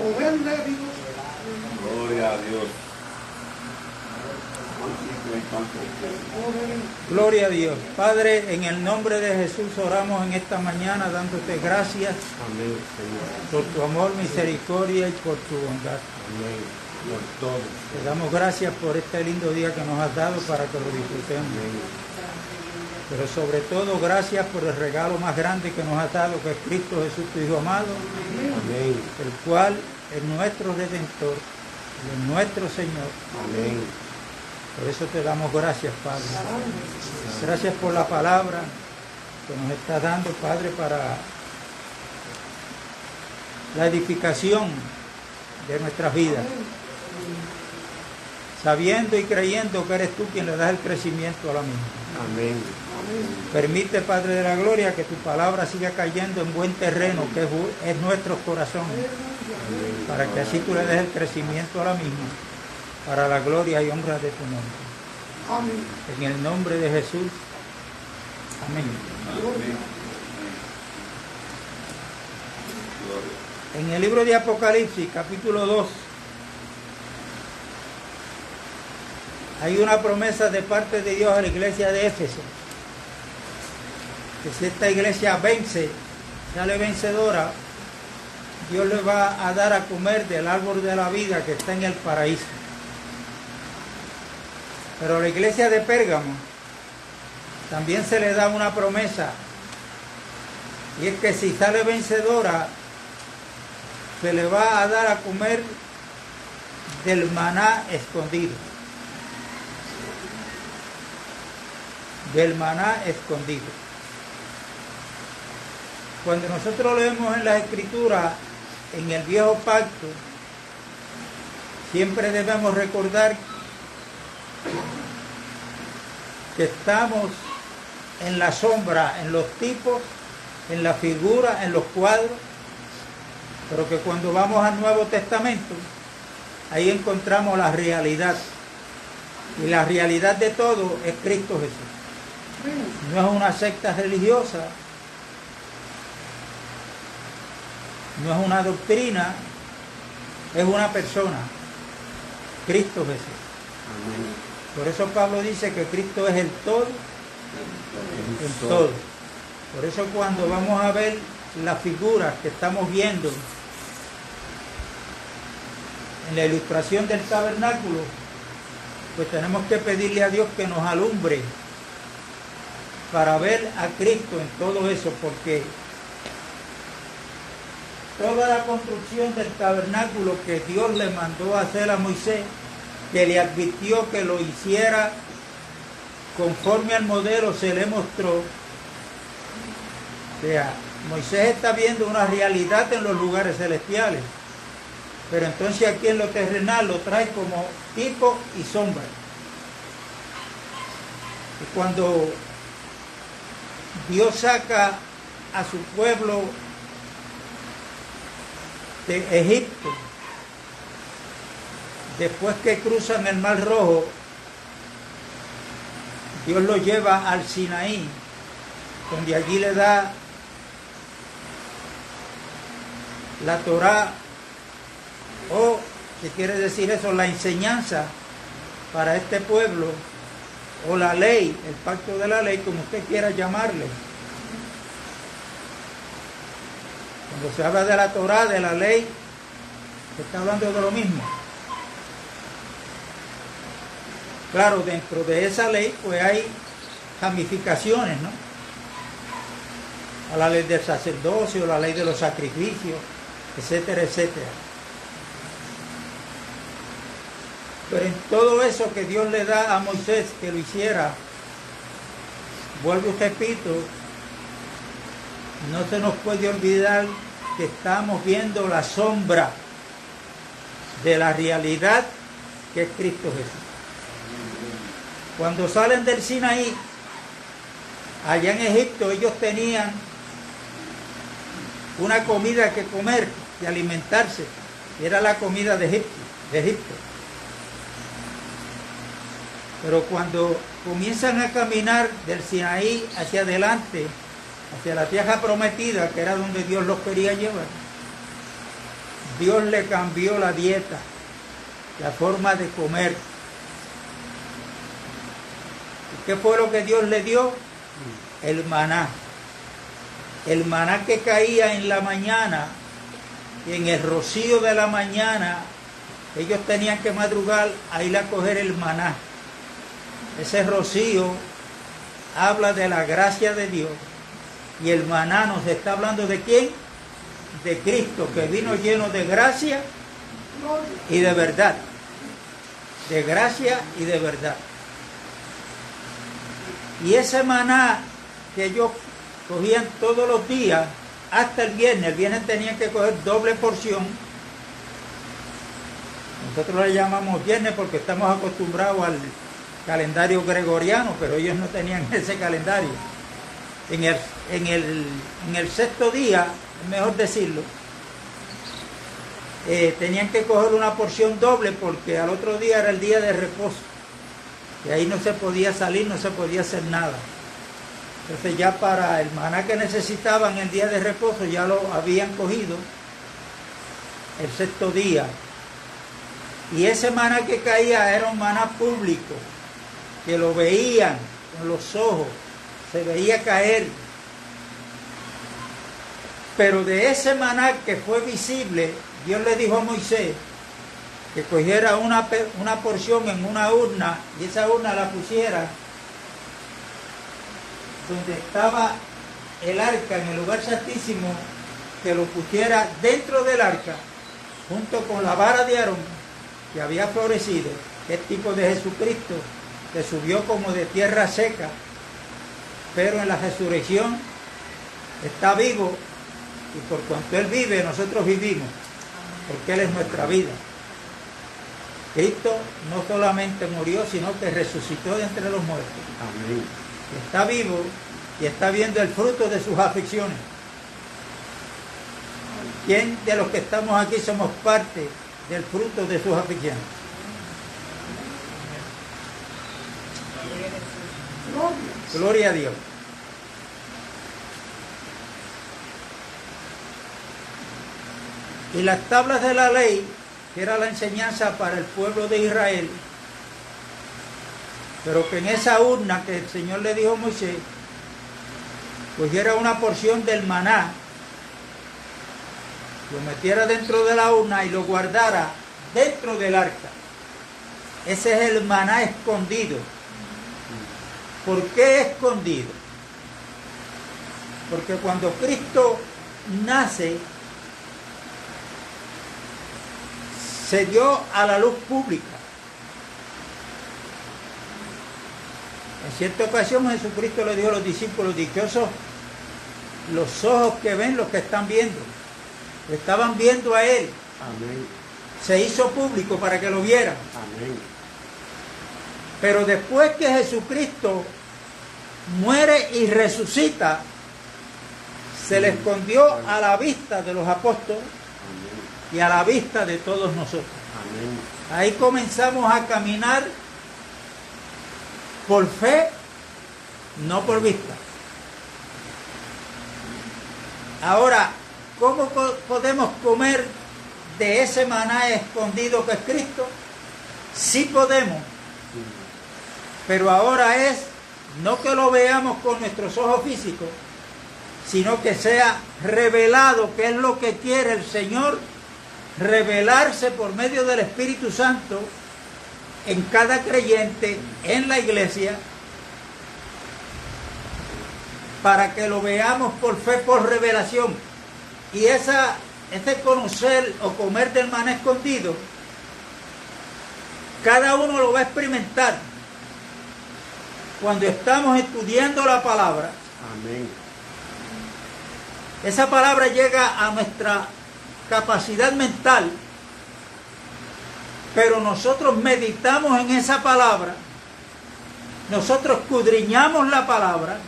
poder de Dios. Gloria a Dios. Gloria a Dios. Padre, en el nombre de Jesús oramos en esta mañana dándote gracias. Amén, Señor. Por tu amor, misericordia y por tu bondad. Amén. Por todo. Te damos gracias por este lindo día que nos has dado para que lo disfrutemos. Amén. Pero sobre todo gracias por el regalo más grande que nos has dado, que es Cristo Jesús, tu Hijo amado, Amén. el cual es nuestro Redentor, es nuestro Señor. Amén. Por eso te damos gracias, Padre. Gracias por la palabra que nos estás dando, Padre, para la edificación de nuestras vidas. Sabiendo y creyendo que eres tú quien le das el crecimiento a la misma. Amén. Permite, Padre de la Gloria, que tu palabra siga cayendo en buen terreno, que es nuestros corazones, para que así tú le des el crecimiento a la misma, para la gloria y honra de tu nombre. Amén. En el nombre de Jesús. Amén. En el libro de Apocalipsis, capítulo 2, hay una promesa de parte de Dios a la iglesia de Éfeso, que si esta iglesia vence, sale vencedora, Dios le va a dar a comer del árbol de la vida que está en el paraíso. Pero a la iglesia de Pérgamo también se le da una promesa, y es que si sale vencedora, se le va a dar a comer del maná escondido. Del maná escondido. Cuando nosotros leemos en las Escrituras, en el Viejo Pacto, siempre debemos recordar que estamos en la sombra, en los tipos, en la figura, en los cuadros, pero que cuando vamos al Nuevo Testamento, ahí encontramos la realidad. Y la realidad de todo es Cristo Jesús. No es una secta religiosa, no es una doctrina, es una persona, Cristo Jesús. Amén. Por eso Pablo dice que Cristo es el todo en todo. Por eso cuando vamos a ver las figuras que estamos viendo en la ilustración del tabernáculo, pues tenemos que pedirle a Dios que nos alumbre para ver a Cristo en todo eso, porque toda la construcción del tabernáculo que Dios le mandó a hacer a Moisés, que le advirtió que lo hiciera conforme al modelo, se le mostró. O sea, Moisés está viendo una realidad en los lugares celestiales, pero entonces aquí en lo terrenal lo trae como tipo y sombra. Y cuando Dios saca a su pueblo de Egipto, después que cruzan el Mar Rojo, Dios lo lleva al Sinaí, donde allí le da la Torá, o, ¿qué quiere decir eso? La enseñanza para este pueblo, o la ley, el pacto de la ley, como usted quiera llamarle. Cuando se habla de la Torá, de la ley, se está hablando de lo mismo. Claro, dentro de esa ley pues hay ramificaciones, ¿no? A la ley del sacerdocio, la ley de los sacrificios, etcétera, etcétera. Pero en todo eso que Dios le da a Moisés que lo hiciera, vuelvo y repito, no se nos puede olvidar que estamos viendo la sombra de la realidad que es Cristo Jesús. Cuando salen del Sinaí, allá en Egipto, ellos tenían una comida que comer, de alimentarse, y era la comida de Egipto. Pero cuando comienzan a caminar del Sinaí hacia adelante, hacia la tierra prometida, que era donde Dios los quería llevar, Dios le cambió la dieta, la forma de comer. ¿Y qué fue lo que Dios le dio? El maná. El maná que caía en la mañana, y en el rocío de la mañana, ellos tenían que madrugar a ir a coger el maná. Ese rocío habla de la gracia de Dios. Y el maná nos está hablando ¿de quién? De Cristo, que vino lleno de gracia y de verdad. De gracia y de verdad. Y ese maná que ellos cogían todos los días, hasta el viernes tenían que coger doble porción. Nosotros le llamamos viernes porque estamos acostumbrados al calendario gregoriano, pero ellos no tenían ese calendario. En el sexto día, es mejor decirlo, tenían que coger una porción doble porque al otro día era el día de reposo. Y ahí no se podía salir, no se podía hacer nada. Entonces ya para el maná que necesitaban el día de reposo ya lo habían cogido el sexto día. Y ese maná que caía era un maná público, que lo veían con los ojos, se veía caer. Pero de ese maná que fue visible, Dios le dijo a Moisés que cogiera una porción en una urna y esa urna la pusiera donde estaba el arca, en el lugar santísimo, que lo pusiera dentro del arca, junto con la vara de Aarón, que había florecido, que es tipo de Jesucristo, que subió como de tierra seca, pero en la resurrección está vivo, y por cuanto Él vive, nosotros vivimos, porque Él es nuestra vida. Cristo no solamente murió, sino que resucitó de entre los muertos. Amén. Está vivo y está viendo el fruto de sus aflicciones. ¿Quién de los que estamos aquí somos parte del fruto de sus aflicciones? Gloria a Dios. Y las tablas de la ley, que era la enseñanza para el pueblo de Israel, pero que en esa urna que el Señor le dijo a Moisés, cogiera una porción del maná, lo metiera dentro de la urna y lo guardara dentro del arca. Ese es el maná escondido. ¿Por qué escondido? Porque cuando Cristo nace, se dio a la luz pública. En cierta ocasión Jesucristo le dijo a los discípulos: dichosos los ojos que ven los que están viendo. Estaban viendo a Él. Amén. Se hizo público para que lo vieran. Amén. Pero después que Jesucristo muere y resucita, se le escondió a la vista de los apóstoles y a la vista de todos nosotros. Amén. Ahí comenzamos a caminar por fe, no por vista. Ahora, ¿cómo podemos comer de ese maná escondido que es Cristo? Sí podemos, pero ahora es no que lo veamos con nuestros ojos físicos, sino que sea revelado, que es lo que quiere el Señor, revelarse por medio del Espíritu Santo en cada creyente, en la iglesia, para que lo veamos por fe, por revelación. Y ese conocer o comer del maná escondido, cada uno lo va a experimentar cuando estamos estudiando la palabra. Amén. Esa palabra llega a nuestra capacidad mental, pero nosotros meditamos en esa palabra, nosotros escudriñamos la palabra,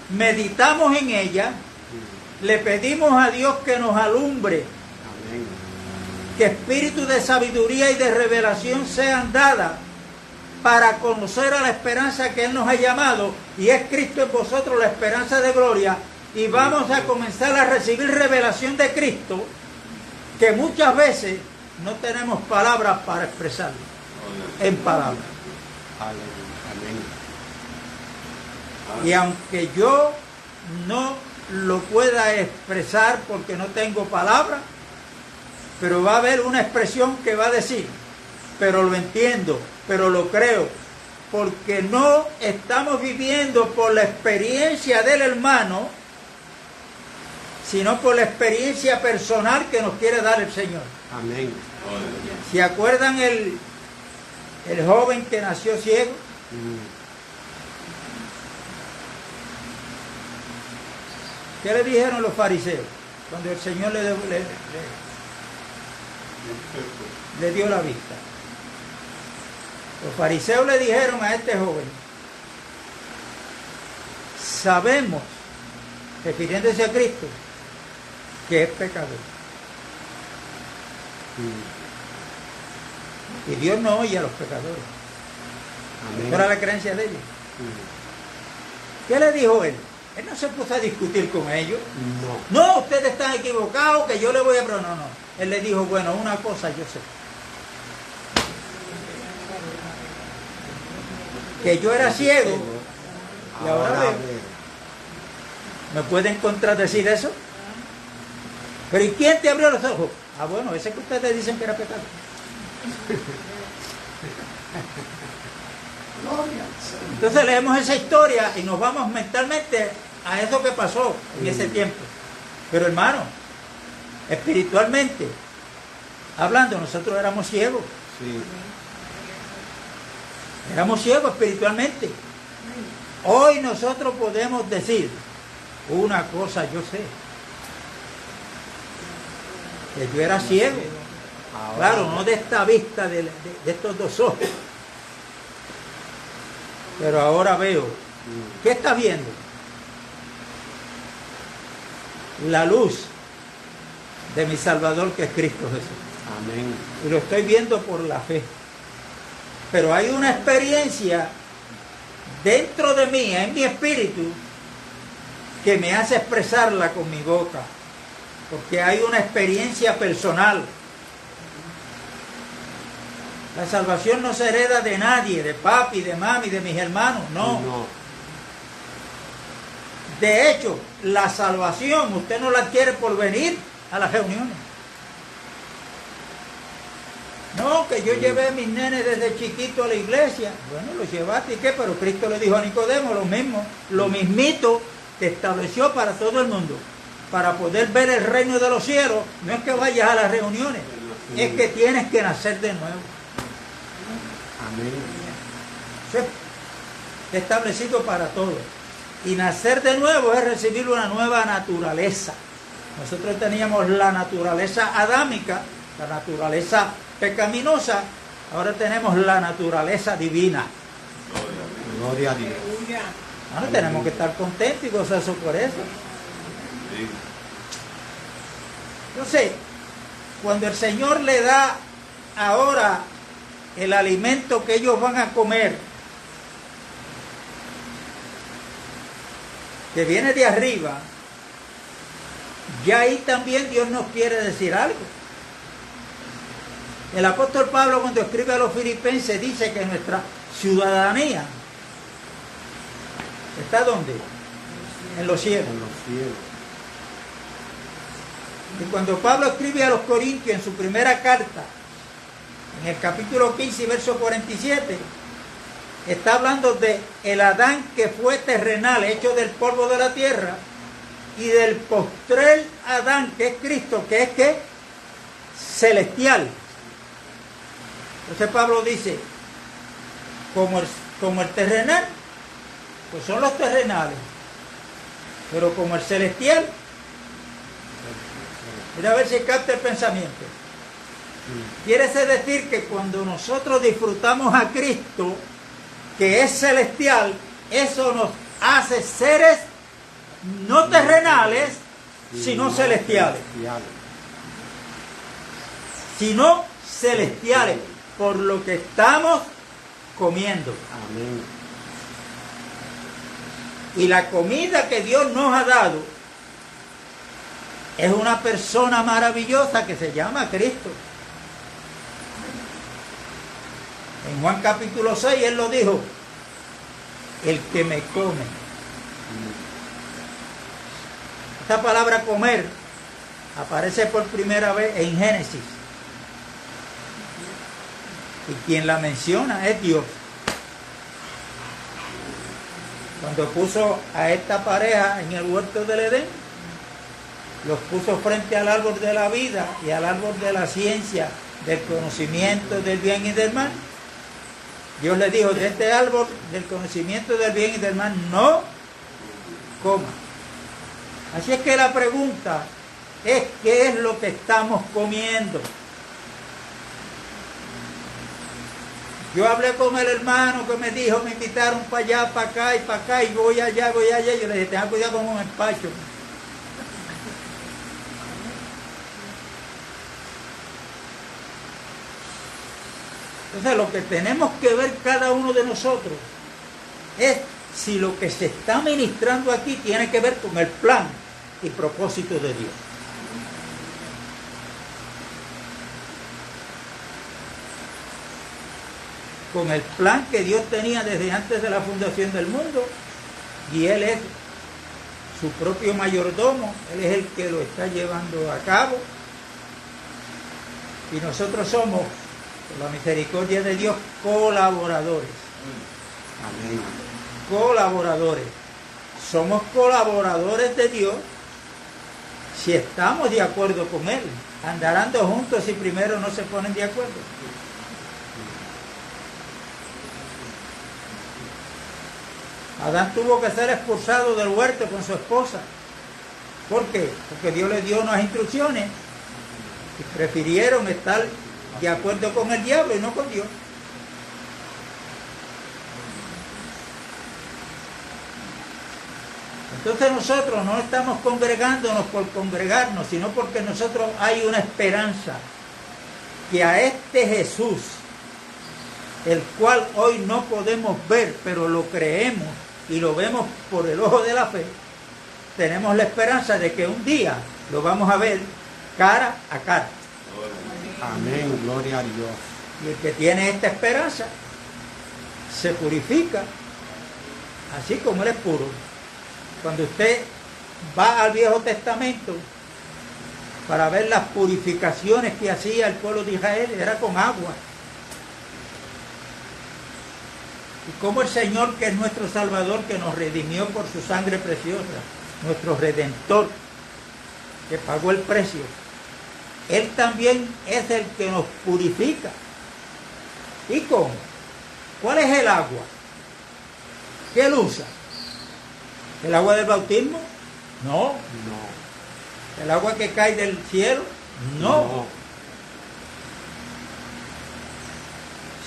meditamos en ella, le pedimos a Dios que nos alumbre, Amén. que espíritu de sabiduría y de revelación sean dadas para conocer a la esperanza que Él nos ha llamado, y es Cristo en vosotros, la esperanza de gloria, y vamos a comenzar a recibir revelación de Cristo que muchas veces no tenemos palabras para expresarlo en palabras. Aleluya. Amén. Y aunque yo no lo pueda expresar porque no tengo palabras, pero va a haber una expresión que va a decir, pero lo entiendo, pero lo creo, porque no estamos viviendo por la experiencia del hermano, sino por la experiencia personal que nos quiere dar el Señor. Amén. ¿Se acuerdan el joven que nació ciego? ¿Qué le dijeron los fariseos cuando el Señor le dio la vista? Los fariseos le dijeron a este joven, sabemos, refiriéndose a Cristo, que es pecador. Y Dios no oye a los pecadores. Amén. Esa era la creencia de ellos. ¿Qué le dijo él? Él no se puso a discutir con ellos. No. No, ustedes están equivocados, que yo le voy a... Pero no. Él le dijo, bueno, una cosa yo sé. Que yo era ciego y ahora veo. ¿Me pueden contradecir eso? Pero ¿y quién te abrió los ojos? Ah, bueno, ese que ustedes dicen que era pecado. Gloria al Señor. Entonces leemos esa historia y nos vamos mentalmente a eso que pasó en ese tiempo. Pero hermano, espiritualmente hablando, nosotros éramos ciegos. Sí. Éramos ciegos espiritualmente. Hoy nosotros podemos decir, una cosa yo sé, que yo era ciego. Ahora, Claro, no de esta vista de estos dos ojos. Pero ahora veo. ¿Qué está viendo? La luz de mi Salvador, que es Cristo Jesús. Amén. Y lo estoy viendo por la fe. Pero hay una experiencia dentro de mí, en mi espíritu, que me hace expresarla con mi boca. Porque hay una experiencia personal. La salvación no se hereda de nadie, de papi, de mami, de mis hermanos, no. De hecho, la salvación usted no la adquiere por venir a las reuniones. No, que yo llevé a mis nenes desde chiquito a la iglesia. Bueno, los llevaste y qué, pero Cristo le dijo a Nicodemo lo mismo, lo mismito que estableció para todo el mundo. Para poder ver el reino de los cielos, no es que vayas a las reuniones, es que tienes que nacer de nuevo. Amén. Eso es establecido para todos. Y nacer de nuevo es recibir una nueva naturaleza. Nosotros teníamos la naturaleza adámica, la naturaleza pecaminosa, ahora tenemos la naturaleza divina. Gloria a Dios. Ahora tenemos que estar contentos y gozosos por eso. Entonces, cuando el Señor le da ahora el alimento que ellos van a comer, que viene de arriba, ya ahí también Dios nos quiere decir algo. El apóstol Pablo, cuando escribe a los filipenses, dice que nuestra ciudadanía ¿está dónde? En los cielos. En los cielos. Y cuando Pablo escribe a los Corintios en su primera carta, en el capítulo 15, verso 47, está hablando de el Adán que fue terrenal, hecho del polvo de la tierra, y del postrer Adán, que es Cristo, que es ¿qué? Celestial. Entonces Pablo dice, como el terrenal, pues son los terrenales, pero como el celestial, mira a ver si capta el pensamiento. Quiere decir que cuando nosotros disfrutamos a Cristo, que es celestial, eso nos hace seres no terrenales, sino celestiales. Sino celestiales, por lo que estamos comiendo. Amén. Y la comida que Dios nos ha dado es una persona maravillosa que se llama Cristo. En Juan capítulo 6 él lo dijo: el que me come. Esta palabra comer aparece por primera vez en Génesis. Y quien la menciona es Dios. Cuando puso a esta pareja en el huerto del Edén, los puso frente al árbol de la vida y al árbol de la ciencia, del conocimiento del bien y del mal. Dios le dijo: de este árbol del conocimiento del bien y del mal no coma. Así es que la pregunta es: ¿qué es lo que estamos comiendo? Yo hablé con el hermano que me dijo, me invitaron para allá, para acá, y voy allá. Yo le dije: tenga cuidado con un empacho. Entonces, lo que tenemos que ver cada uno de nosotros es si lo que se está ministrando aquí tiene que ver con el plan y propósito de Dios. Con el plan que Dios tenía desde antes de la fundación del mundo, y Él es su propio mayordomo, Él es el que lo está llevando a cabo, y nosotros somos, por la misericordia de Dios, colaboradores. Amén. Colaboradores. Somos colaboradores de Dios si estamos de acuerdo con Él. Andarán dos juntos si primero no se ponen de acuerdo. Adán tuvo que ser expulsado del huerto con su esposa. ¿Por qué? Porque Dios le dio unas instrucciones y prefirieron estar de acuerdo con el diablo y no con Dios. Entonces nosotros no estamos congregándonos por congregarnos, sino porque nosotros hay una esperanza que a este Jesús, el cual hoy no podemos ver, pero lo creemos y lo vemos por el ojo de la fe, tenemos la esperanza de que un día lo vamos a ver cara a cara. Amén, gloria a Dios. Y el que tiene esta esperanza se purifica, así como Él es puro. Cuando usted va al Viejo Testamento para ver las purificaciones que hacía el pueblo de Israel, era con agua. Y como el Señor, que es nuestro Salvador, que nos redimió por su sangre preciosa, nuestro Redentor, que pagó el precio, Él también es el que nos purifica. ¿Y cómo? ¿Cuál es el agua? ¿Qué Él usa? ¿El agua del bautismo? No. No. ¿El agua que cae del cielo? No.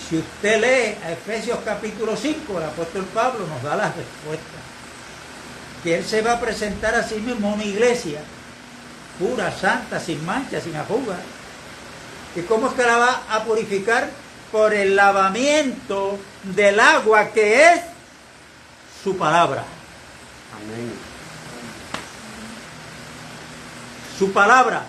Si usted lee a Efesios capítulo 5, el apóstol Pablo nos da la respuesta. Que Él se va a presentar a sí mismo a una iglesia pura, santa, sin mancha, sin arruga. ¿Y cómo es que la va a purificar? Por el lavamiento del agua, que es su palabra. Amén. Su palabra.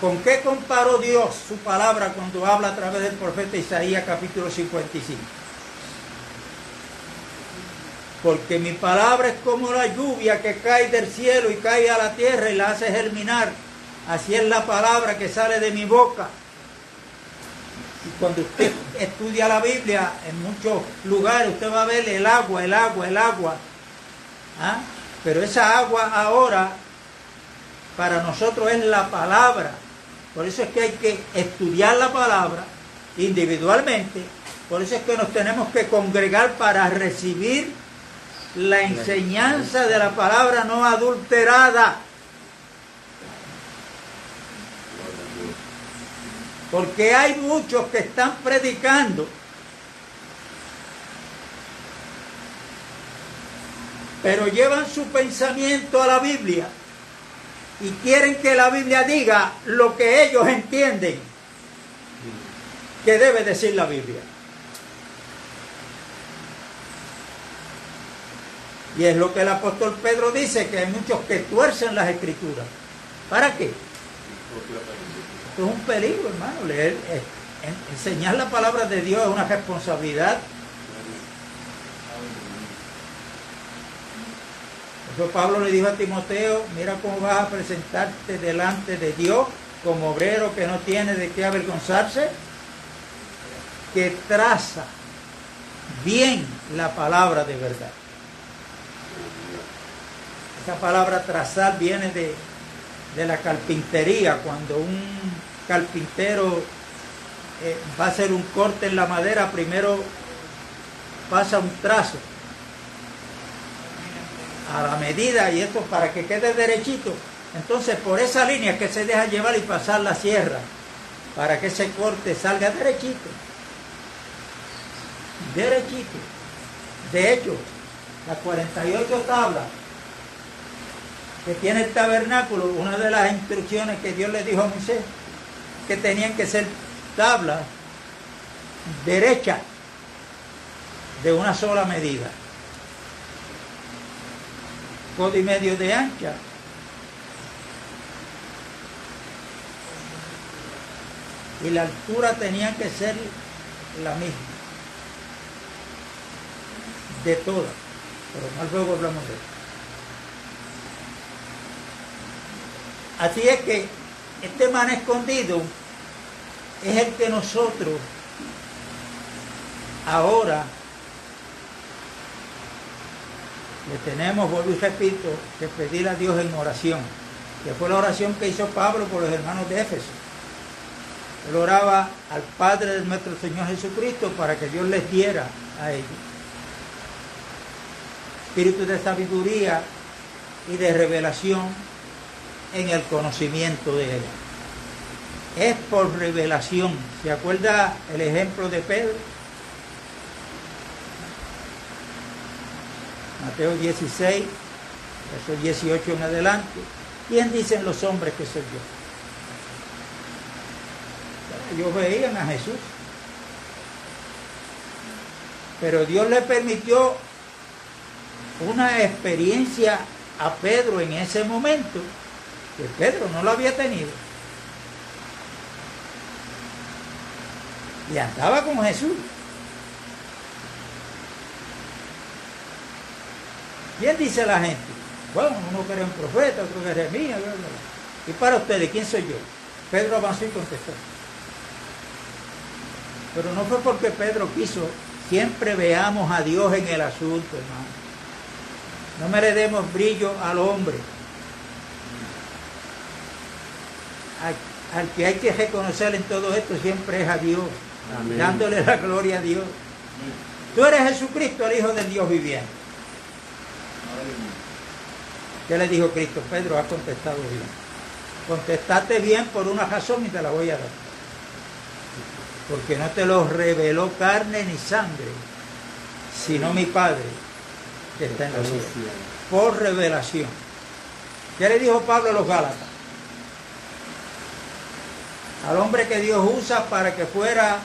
¿Con qué comparó Dios su palabra cuando habla a través del profeta Isaías capítulo 55? Porque mi palabra es como la lluvia que cae del cielo y cae a la tierra y la hace germinar. Así es la palabra que sale de mi boca. Y cuando usted estudia la Biblia, en muchos lugares usted va a ver el agua. ¿Ah? Pero esa agua ahora para nosotros es la palabra. Por eso es que hay que estudiar la palabra individualmente. Por eso es que nos tenemos que congregar para recibir la enseñanza de la palabra no adulterada. Porque hay muchos que están predicando, pero llevan su pensamiento a la Biblia y quieren que la Biblia diga lo que ellos entienden que debe decir la Biblia. Y es lo que el apóstol Pedro dice, que hay muchos que tuercen las escrituras. ¿Para qué? Esto es un peligro, hermano. Leer, enseñar la palabra de Dios es una responsabilidad. Por eso Pablo le dijo a Timoteo, mira cómo vas a presentarte delante de Dios como obrero que no tiene de qué avergonzarse, que traza bien la palabra de verdad. Esa palabra trazar viene de la carpintería. Cuando un carpintero va a hacer un corte en la madera, primero pasa un trazo a la medida, y esto para que quede derechito. Entonces por esa línea que se deja llevar y pasar la sierra para que ese corte salga derechito. De hecho, las 48 tablas que tiene el tabernáculo, una de las instrucciones que Dios le dijo a Moisés, que tenían que ser tablas derechas de una sola medida, 1,5 codos de ancha, y la altura tenía que ser la misma de todas, pero más luego hablamos de eso. Así es que este maná escondido es el que nosotros ahora le tenemos, vuelvo y repito, que pedir a Dios en oración, que fue la oración que hizo Pablo por los hermanos de Éfeso. Él oraba al Padre de nuestro Señor Jesucristo para que Dios les diera a ellos espíritu de sabiduría y de revelación en el conocimiento de Él. Es por revelación. ¿Se acuerda el ejemplo de Pedro? Mateo 16, verso 18 en adelante. ¿Quién dicen los hombres que soy yo? Ellos veían a Jesús. Pero Dios le permitió una experiencia a Pedro en ese momento que Pedro no lo había tenido. Y andaba con Jesús. ¿Quién dice la gente? Bueno, uno que era un profeta, otro que era Jeremías, bla, bla, bla. ¿Y para ustedes quién soy yo? Pedro avanzó y contestó. Pero no fue porque Pedro quiso. Siempre veamos a Dios en el asunto, hermano. No me le demos brillo al hombre. Al que hay que reconocer en todo esto siempre es a Dios. Amén. Dándole la gloria a Dios. Tú eres Jesucristo, el Hijo del Dios viviente. ¿Qué le dijo Cristo? Pedro, has contestado bien. Contestaste bien por una razón y te la voy a dar. Porque no te lo reveló carne ni sangre, sino mi Padre que está en los cielos. Por revelación. ¿Qué le dijo Pablo a los Gálatas? Al hombre que Dios usa para que fuera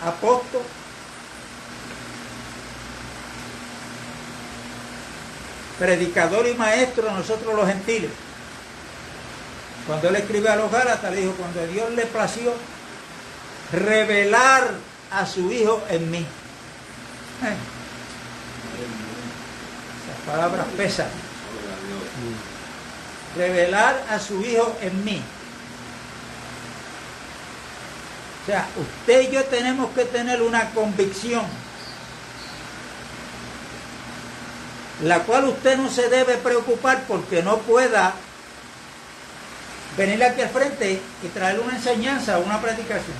apóstol, predicador y maestro a nosotros los gentiles. Cuando él escribe a los Gálatas, le dijo, cuando a Dios le plació revelar a su Hijo en mí. Esas palabras pesan. Revelar a su Hijo en mí. O sea, usted y yo tenemos que tener una convicción, la cual usted no se debe preocupar porque no pueda venir aquí al frente y traer una enseñanza o una predicación.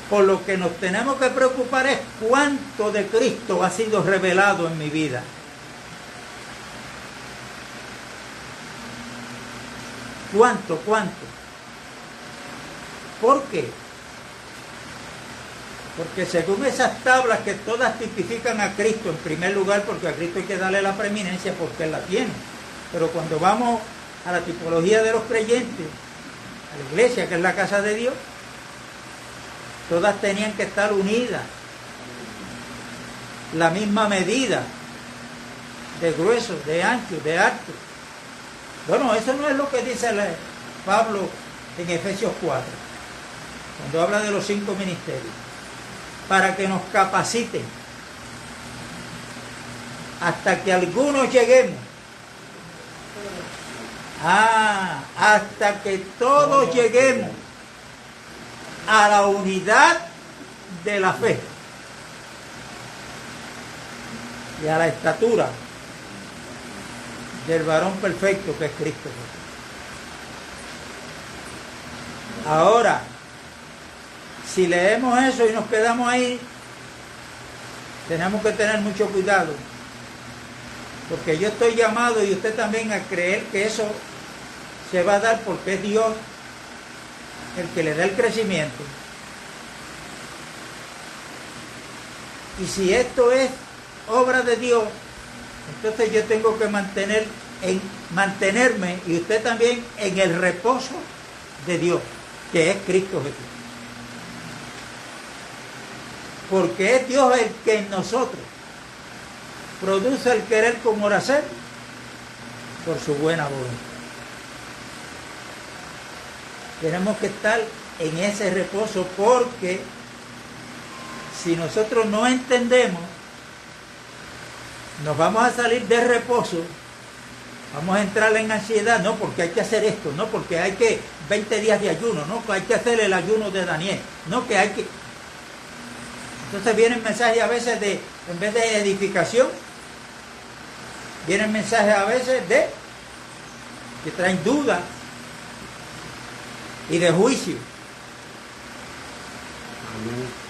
Por lo que nos tenemos que preocupar es cuánto de Cristo ha sido revelado en mi vida. ¿Cuánto? ¿Por qué? Porque según esas tablas que todas tipifican a Cristo en primer lugar, porque a Cristo hay que darle la preeminencia porque Él la tiene. Pero cuando vamos a la tipología de los creyentes, a la iglesia que es la casa de Dios, todas tenían que estar unidas la misma medida de grueso, de ancho, de alto. Bueno, eso no es lo que dice Pablo en Efesios 4, cuando habla de los 5 ministerios, para que nos capaciten hasta que algunos lleguemos, hasta que todos lleguemos a la unidad de la fe y a la estatura del varón perfecto que es Cristo. Ahora, si leemos eso y nos quedamos ahí, tenemos que tener mucho cuidado, porque yo estoy llamado y usted también a creer que eso se va a dar porque es Dios el que le da el crecimiento. Y si esto es obra de Dios, entonces yo tengo que mantenerme y usted también en el reposo de Dios, que es Cristo Jesús. Porque es Dios el que en nosotros produce el querer como el hacer por su buena voluntad. Tenemos que estar en ese reposo, porque si nosotros no entendemos, nos vamos a salir de reposo, vamos a entrar en ansiedad, no porque hay que hacer esto, no porque hay que 20 días de ayuno, no que hay que hacer el ayuno de Daniel, no que hay que... Entonces vienen mensajes a veces de, en vez de edificación, vienen mensajes a veces que traen dudas y de juicio. Amén.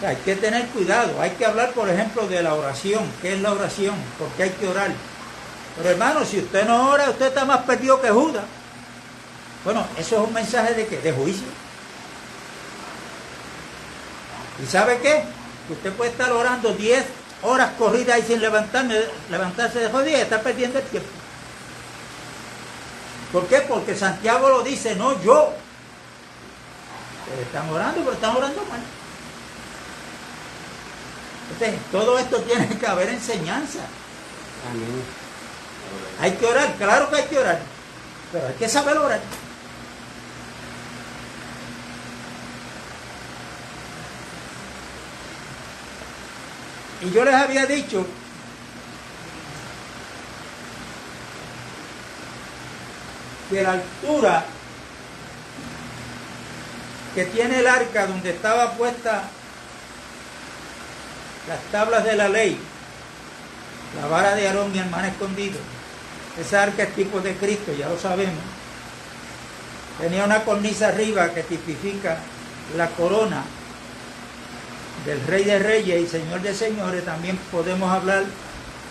Hay que tener cuidado, hay que hablar, por ejemplo, de la oración. ¿Qué es la oración? Porque hay que orar. Pero hermano, si usted no ora, usted está más perdido que Judas. Bueno, eso es un mensaje de ¿qué? De juicio. ¿Y sabe qué? Que usted puede estar orando 10 horas corridas y sin levantarse de rodillas y estar perdiendo el tiempo. ¿Por qué? Porque Santiago lo dice, no yo. Ustedes están orando, pero están orando mal. Entonces, todo esto tiene que haber enseñanza. Amén. Hay que orar, claro que hay que orar, pero hay que saber orar. Y yo les había dicho que la altura que tiene el arca donde estaba puesta las tablas de la ley, la vara de Aarón, mi hermano escondido, esa arca es tipo de Cristo, ya lo sabemos. Tenía una cornisa arriba que tipifica la corona del Rey de Reyes y Señor de Señores. También podemos hablar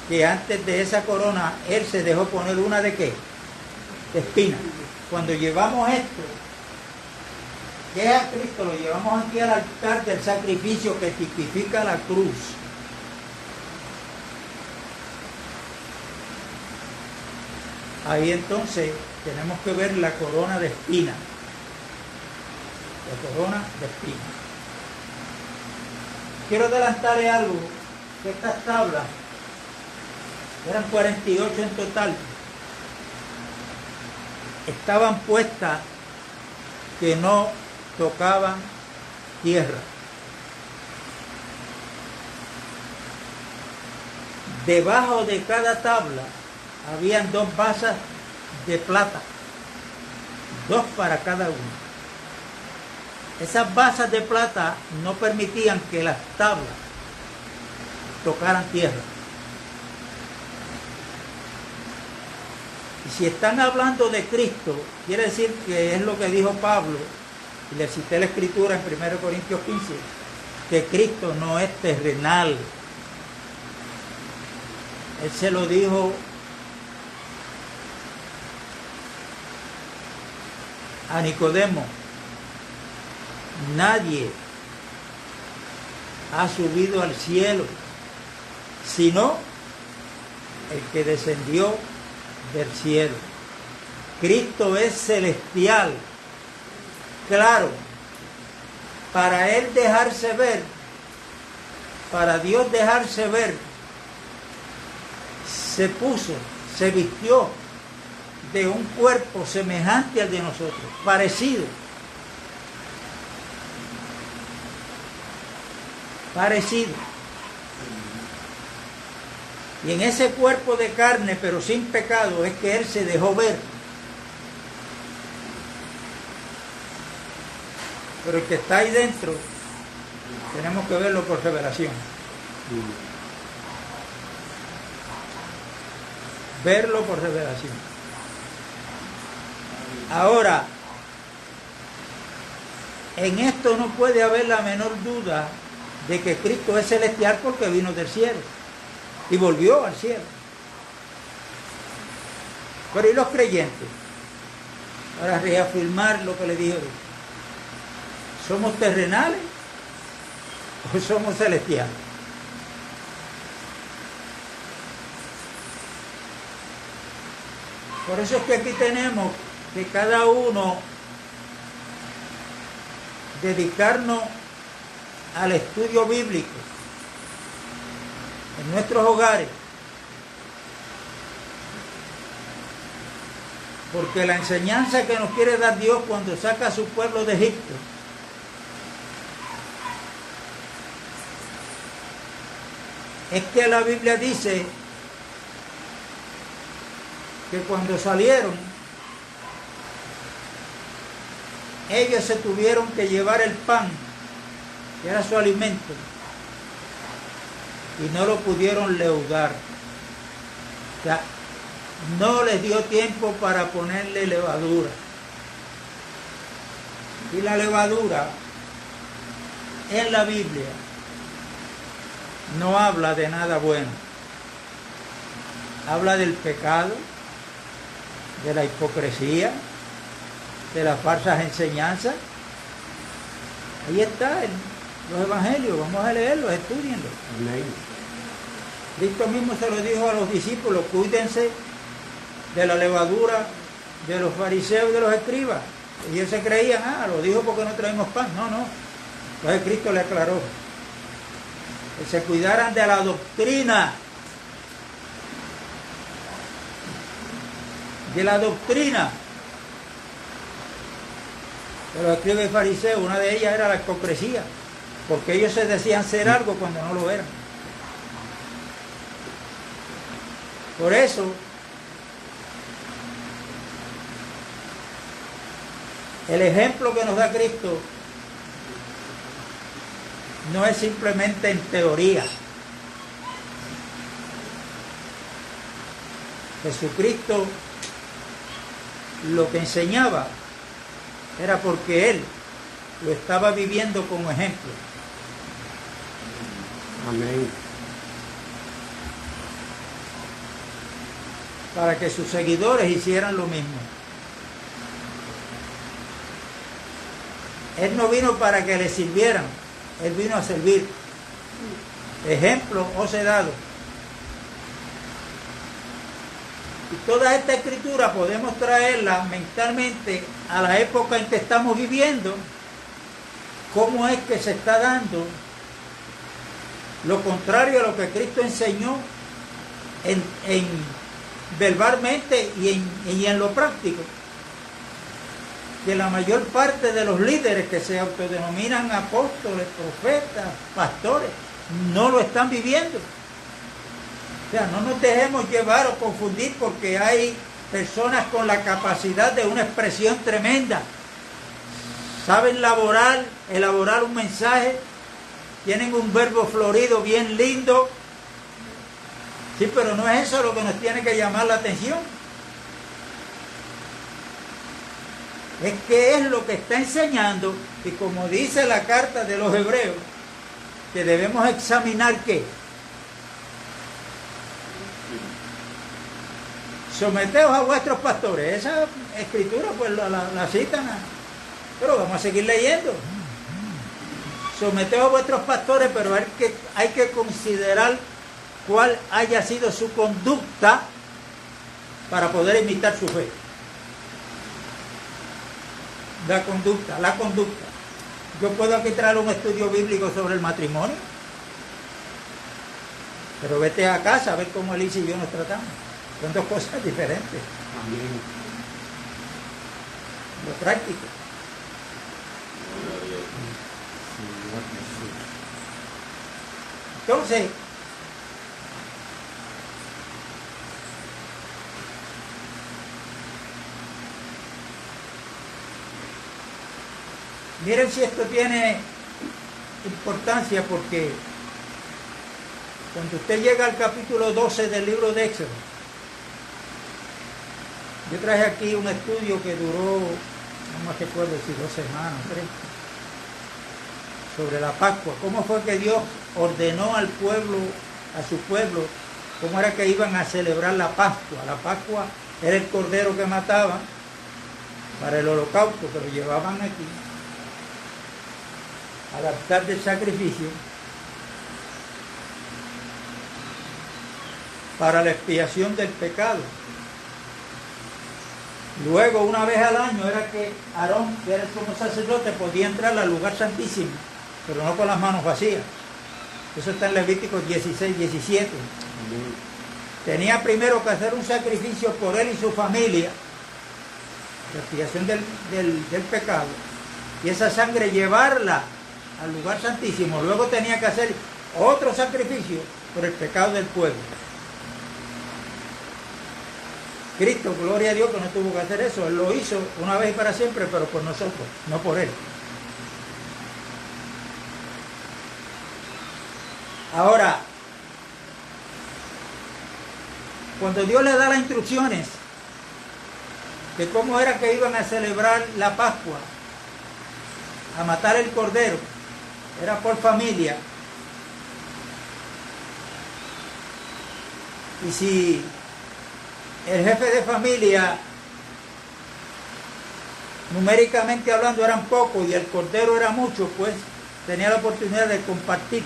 que antes de esa corona él se dejó poner una de ¿qué? De espinas. Cuando llevamos esto, que es a Cristo, lo llevamos aquí al altar del sacrificio que tipifica la cruz. Ahí entonces tenemos que ver la corona de espinas. La corona de espinas. Quiero adelantarle algo, que estas tablas eran 48 en total. Estaban puestas que no tocaban tierra. Debajo de cada tabla habían 2 basas de plata, 2 para cada una. Esas basas de plata no permitían que las tablas tocaran tierra. Y si están hablando de Cristo, quiere decir que es lo que dijo Pablo, y le cité la escritura en 1 Corintios 15, que Cristo no es terrenal. Él se lo dijo a Nicodemo: nadie ha subido al cielo, sino el que descendió del cielo. Cristo es celestial. Claro, para él dejarse ver, para Dios dejarse ver, se vistió de un cuerpo semejante al de nosotros, parecido. Y en ese cuerpo de carne, pero sin pecado, es que Él se dejó ver. Pero el que está ahí dentro, tenemos que verlo por revelación. Verlo por revelación. Ahora, en esto no puede haber la menor duda de que Cristo es celestial porque vino del cielo y volvió al cielo. Pero ¿y los creyentes? Para reafirmar lo que le dije, ¿somos terrenales o somos celestiales? Por eso es que aquí tenemos que cada uno dedicarnos al estudio bíblico en nuestros hogares, porque la enseñanza que nos quiere dar Dios cuando saca a su pueblo de Egipto es que la Biblia dice que cuando salieron, ellos se tuvieron que llevar el pan, que era su alimento, y no lo pudieron leudar. O sea, no les dio tiempo para ponerle levadura. Y la levadura en la Biblia no habla de nada bueno. Habla del pecado, de la hipocresía, de las falsas enseñanzas. Ahí está los evangelios, vamos a leerlos, estudienlos. Amén. Cristo mismo se lo dijo a los discípulos: cuídense de la levadura de los fariseos y de los escribas. Y ellos se creían, lo dijo porque no traemos pan. No. Entonces Cristo le aclaró que se cuidaran de la doctrina. De la doctrina de los escribas y fariseos. Una de ellas era la hipocresía, porque ellos se decían ser algo cuando no lo eran. Por eso el ejemplo que nos da Cristo no es simplemente en teoría. Jesucristo lo que enseñaba era porque Él lo estaba viviendo como ejemplo. Amén. Para que sus seguidores hicieran lo mismo. Él no vino para que le sirvieran, Él vino a servir. Ejemplo os he dado. Y toda esta escritura podemos traerla mentalmente a la época en que estamos viviendo, cómo es que se está dando lo contrario a lo que Cristo enseñó verbalmente y en lo práctico. Que la mayor parte de los líderes que se autodenominan apóstoles, profetas, pastores, no lo están viviendo. O sea, no nos dejemos llevar o confundir, porque hay personas con la capacidad de una expresión tremenda. Saben elaborar un mensaje, tienen un verbo florido bien lindo. Sí, pero no es eso lo que nos tiene que llamar la atención. Es que es lo que está enseñando, y como dice la carta de los Hebreos, que debemos examinar qué. Someteos a vuestros pastores. Esa escritura pues la citan, pero vamos a seguir leyendo. Someteos a vuestros pastores, pero hay que considerar cuál haya sido su conducta para poder imitar su fe. La conducta. Yo puedo aquí traer un estudio bíblico sobre el matrimonio. Pero vete a casa a ver cómo Elisa y yo nos tratamos. Son dos cosas diferentes. Amén. Lo práctico. Señor Jesús. Entonces, miren si esto tiene importancia, porque cuando usted llega al capítulo 12 del libro de Éxodo, yo traje aquí un estudio que duró, no me recuerdo si 2 semanas, 3, sobre la Pascua. ¿Cómo fue que Dios ordenó al pueblo, a su pueblo, cómo era que iban a celebrar la Pascua? La Pascua era el cordero que mataban para el holocausto, que lo llevaban aquí al altar del sacrificio para la expiación del pecado. Luego, una vez al año, era que Aarón, que era como sacerdote, podía entrar al lugar santísimo, pero no con las manos vacías. Eso está en Levíticos 16, 17. Amén. Tenía primero que hacer un sacrificio por él y su familia, la expiación del pecado, y esa sangre llevarla al lugar santísimo. Luego tenía que hacer otro sacrificio por el pecado del pueblo. Cristo, gloria a Dios, que no tuvo que hacer eso. Él lo hizo una vez y para siempre, pero por nosotros, no por él. Ahora, cuando Dios le da las instrucciones de cómo era que iban a celebrar la Pascua, a matar el cordero, era por familia. Y si el jefe de familia, numéricamente hablando, eran pocos y el cordero era mucho, pues tenía la oportunidad de compartir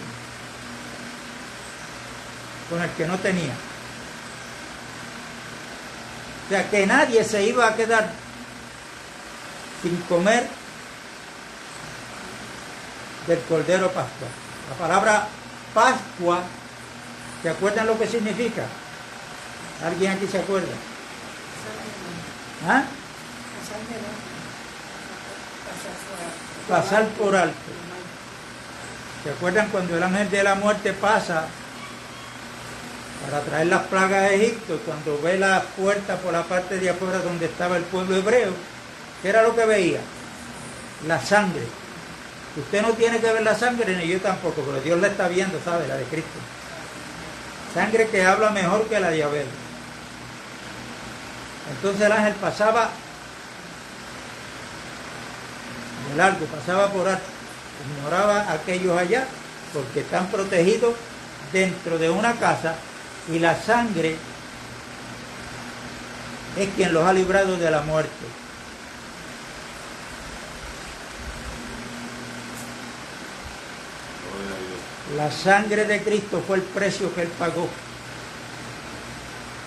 con el que no tenía. O sea, que nadie se iba a quedar sin comer del cordero pascual. La palabra Pascua, ¿se acuerdan lo que significa? ¿Alguien aquí se acuerda? ¿Ah? Pasar por alto. ¿Se acuerdan cuando el ángel de la muerte pasa para traer las plagas a Egipto, cuando ve la puerta por la parte de afuera donde estaba el pueblo hebreo? ¿Qué era lo que veía? La sangre. Usted no tiene que ver la sangre, ni yo tampoco, pero Dios la está viendo, ¿sabe? La de Cristo. Sangre que habla mejor que la de Abel. Entonces el ángel pasaba de largo, pasaba por alto, ignoraba a aquellos allá, porque están protegidos dentro de una casa, y la sangre es quien los ha librado de la muerte. La sangre de Cristo fue el precio que Él pagó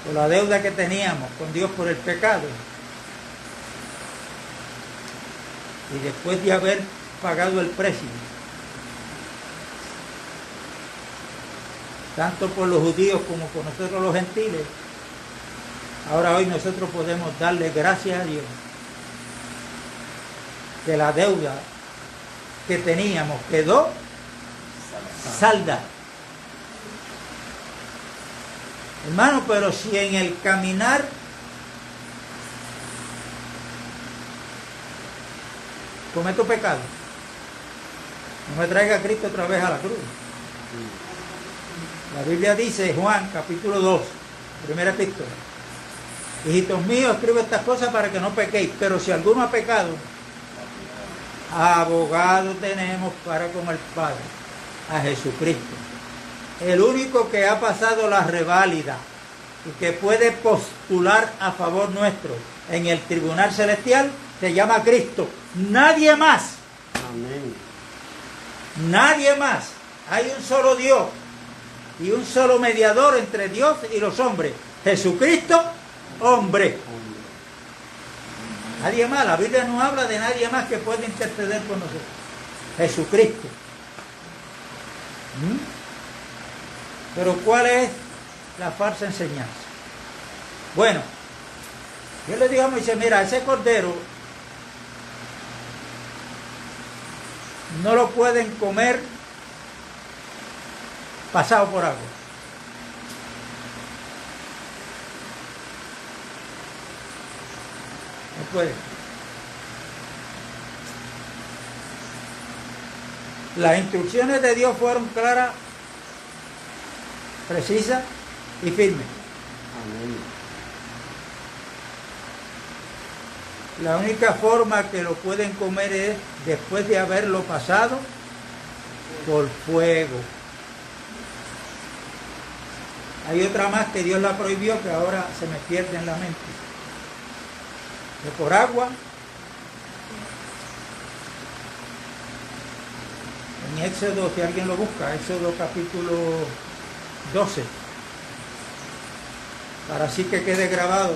por la deuda que teníamos con Dios por el pecado. Y después de haber pagado el precio, tanto por los judíos como por nosotros los gentiles, ahora hoy nosotros podemos darle gracias a Dios que la deuda que teníamos quedó salda. Hermano, pero si en el caminar cometo pecado, no me traiga a Cristo otra vez a la cruz. La Biblia dice, Juan capítulo 2, primera epístola: hijitos míos, escribo estas cosas para que no pequéis, pero si alguno ha pecado, abogado tenemos para con el Padre, a Jesucristo, el único que ha pasado la reválida y que puede postular a favor nuestro en el tribunal celestial. Se llama Cristo, nadie más. Amén. Nadie más. Hay un solo Dios y un solo mediador entre Dios y los hombres, Jesucristo, hombre. Nadie más. La Biblia no habla de nadie más que pueda interceder por nosotros. Jesucristo. Pero ¿cuál es la falsa enseñanza? Bueno, yo le digo a Moisés, mira, ese cordero no lo pueden comer pasado por agua. No puede. Las instrucciones de Dios fueron claras, precisas y firmes. Amén. La única forma que lo pueden comer es después de haberlo pasado por fuego. Hay otra más que Dios la prohibió, que ahora se me pierde en la mente. Que por agua. En Éxodo, si alguien lo busca, Éxodo capítulo 12. Para así que quede grabado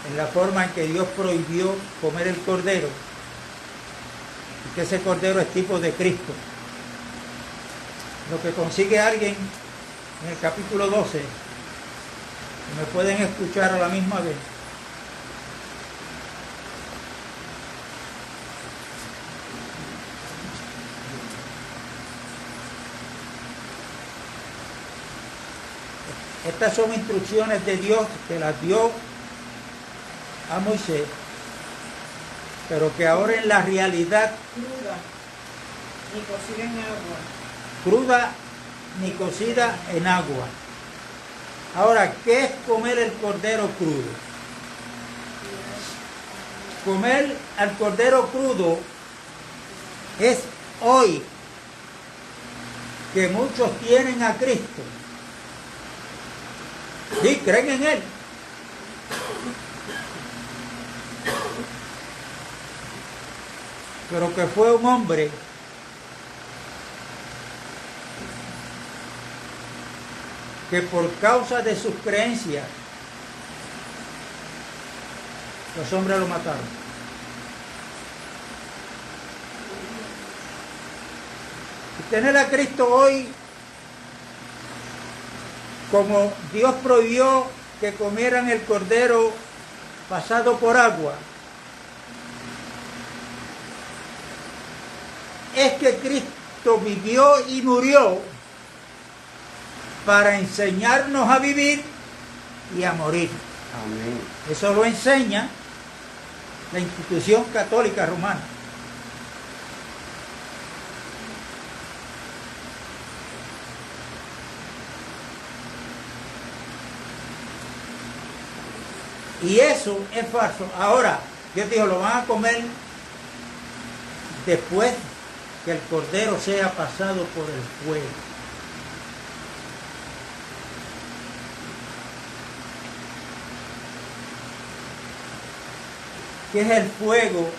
en la forma en que Dios prohibió comer el cordero, y que ese cordero es tipo de Cristo. Lo que consigue alguien en el capítulo 12, que me pueden escuchar a la misma vez. Estas son instrucciones de Dios que las dio a Moisés, pero que ahora en la realidad Cruda, ni cocida en agua. cruda ni cocida en agua. Ahora, ¿qué es comer el cordero crudo? Comer al cordero crudo es hoy que muchos tienen a Cristo. Sí, creen en Él. Pero que fue un hombre que por causa de sus creencias los hombres lo mataron. Y tener a Cristo hoy, como Dios prohibió que comieran el cordero pasado por agua, es que Cristo vivió y murió para enseñarnos a vivir y a morir. Amén. Eso lo enseña la institución católica romana. Y eso es falso. Ahora, Dios dijo, lo van a comer después que el cordero sea pasado por el fuego. ¿Qué es el fuego?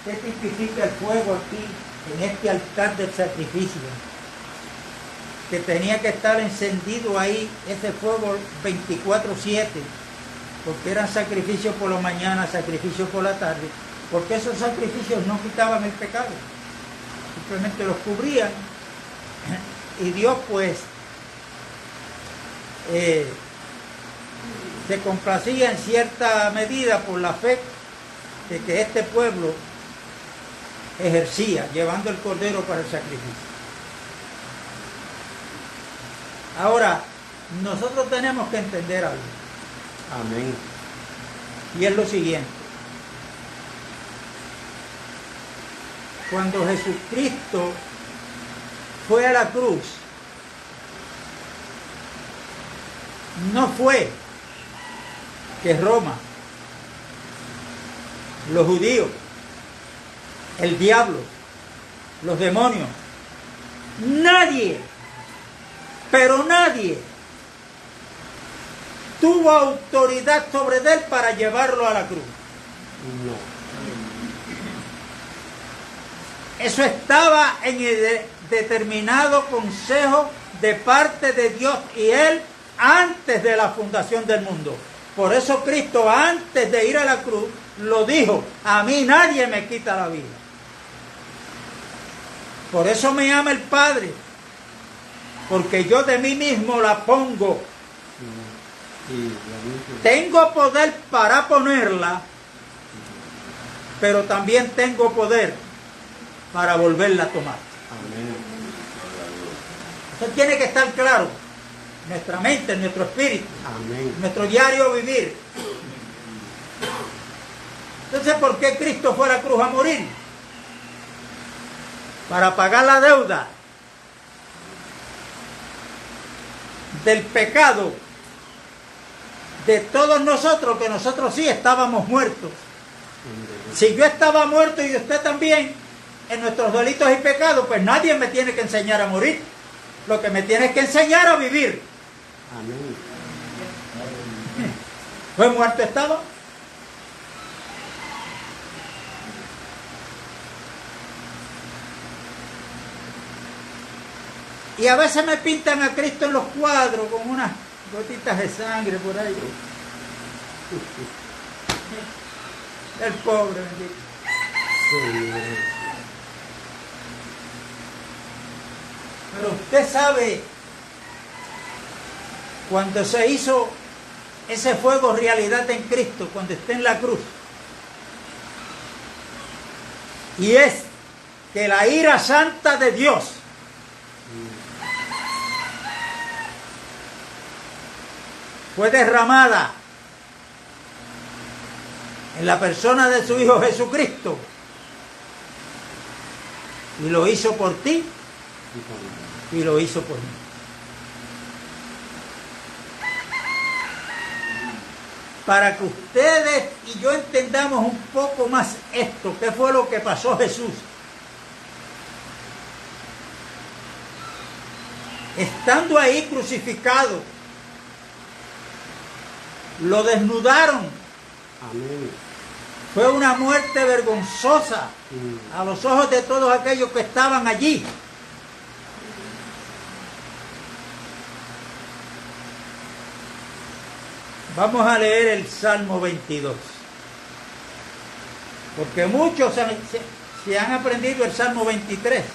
¿Qué tipifica el fuego aquí en este altar del sacrificio? Que tenía que estar encendido ahí ese fuego 24/7, porque eran sacrificios por la mañana, sacrificios por la tarde, porque esos sacrificios no quitaban el pecado, simplemente los cubrían. Y Dios pues se complacía en cierta medida por la fe de que este pueblo ejercía, llevando el cordero para el sacrificio. Ahora, nosotros tenemos que entender algo. Amén. Y es lo siguiente. Cuando Jesucristo fue a la cruz, no fue que Roma, los judíos, el diablo, los demonios, nadie, pero nadie tuvo autoridad sobre él para llevarlo a la cruz. No. Eso estaba en el determinado consejo de parte de Dios y Él antes de la fundación del mundo. Por eso Cristo, antes de ir a la cruz, lo dijo: a mí nadie me quita la vida. Por eso me ama el Padre, porque yo de mí mismo la pongo. Y lo mismo. Tengo poder para ponerla, pero también tengo poder para volverla a tomar. Amén. Eso tiene que estar claro en nuestra mente, en nuestro espíritu, Amén. en nuestro diario vivir. Entonces, ¿por qué Cristo fue a la cruz a morir? Para pagar la deuda del pecado de todos nosotros, que nosotros sí estábamos muertos. Si yo estaba muerto y usted también en nuestros delitos y pecados, pues nadie me tiene que enseñar a morir. Lo que me tiene es que enseñar a vivir. Amén. ¿Fue muerto estaba? Y a veces me pintan a Cristo en los cuadros con unas gotitas de sangre por ahí. El pobre, bendito. Señor. Pero usted sabe, cuando se hizo ese fuego realidad en Cristo, cuando está en la cruz, y es que la ira santa de Dios fue derramada en la persona de su Hijo Jesucristo, y lo hizo por ti y lo hizo por mí. Para que ustedes y yo entendamos un poco más esto, qué fue lo que pasó a Jesús. Estando ahí crucificado, lo desnudaron. Amén. Fue una muerte vergonzosa a los ojos de todos aquellos que estaban allí. Vamos a leer el Salmo 22. Porque muchos se han aprendido el Salmo 23.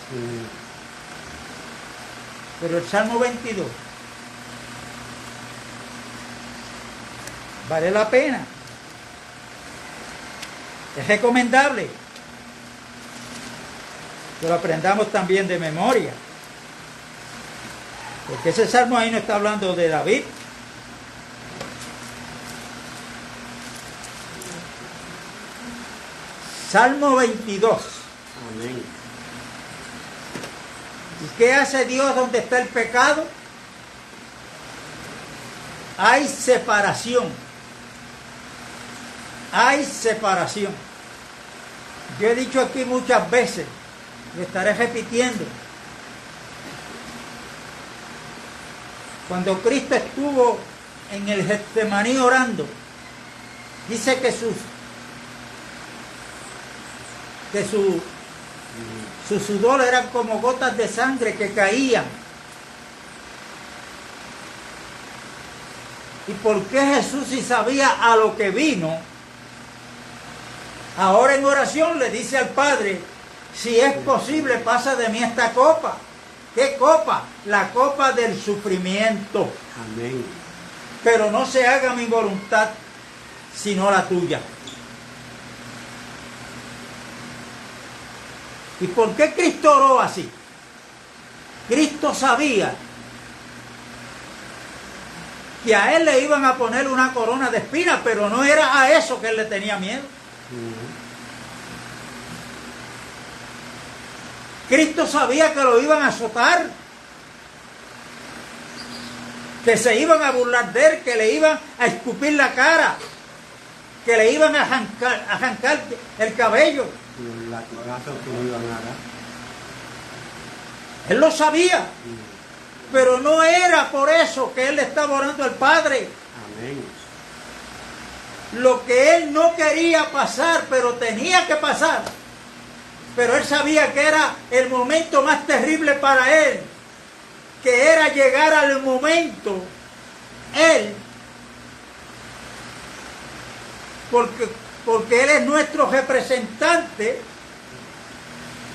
Pero el Salmo 22 vale la pena. Es recomendable que lo aprendamos también de memoria. Porque ese salmo ahí no está hablando de David. Salmo 22. Amén. ¿Y qué hace Dios donde está el pecado? Hay separación. Hay separación. Yo he dicho aquí muchas veces, lo estaré repitiendo. Cuando Cristo estuvo en el Getsemaní orando, dice que su sudor eran como gotas de sangre que caían. ¿Y por qué Jesús, si sabía a lo que vino, ahora en oración le dice al Padre, si es posible, pasa de mí esta copa? ¿Qué copa? La copa del sufrimiento. Amén. Pero no se haga mi voluntad, sino la tuya. ¿Y por qué Cristo oró así? Cristo sabía que a él le iban a poner una corona de espinas, pero no era a eso que él le tenía miedo. Cristo sabía que lo iban a azotar, que se iban a burlar de él, que le iban a escupir la cara, que le iban a arrancar el cabello. Los latigazos que le iban a dar. Él lo sabía, pero no era por eso que él estaba orando al Padre. Amén. Lo que él no quería pasar, pero tenía que pasar. Pero él sabía que era el momento más terrible para él, que era llegar al momento, él, porque él es nuestro representante,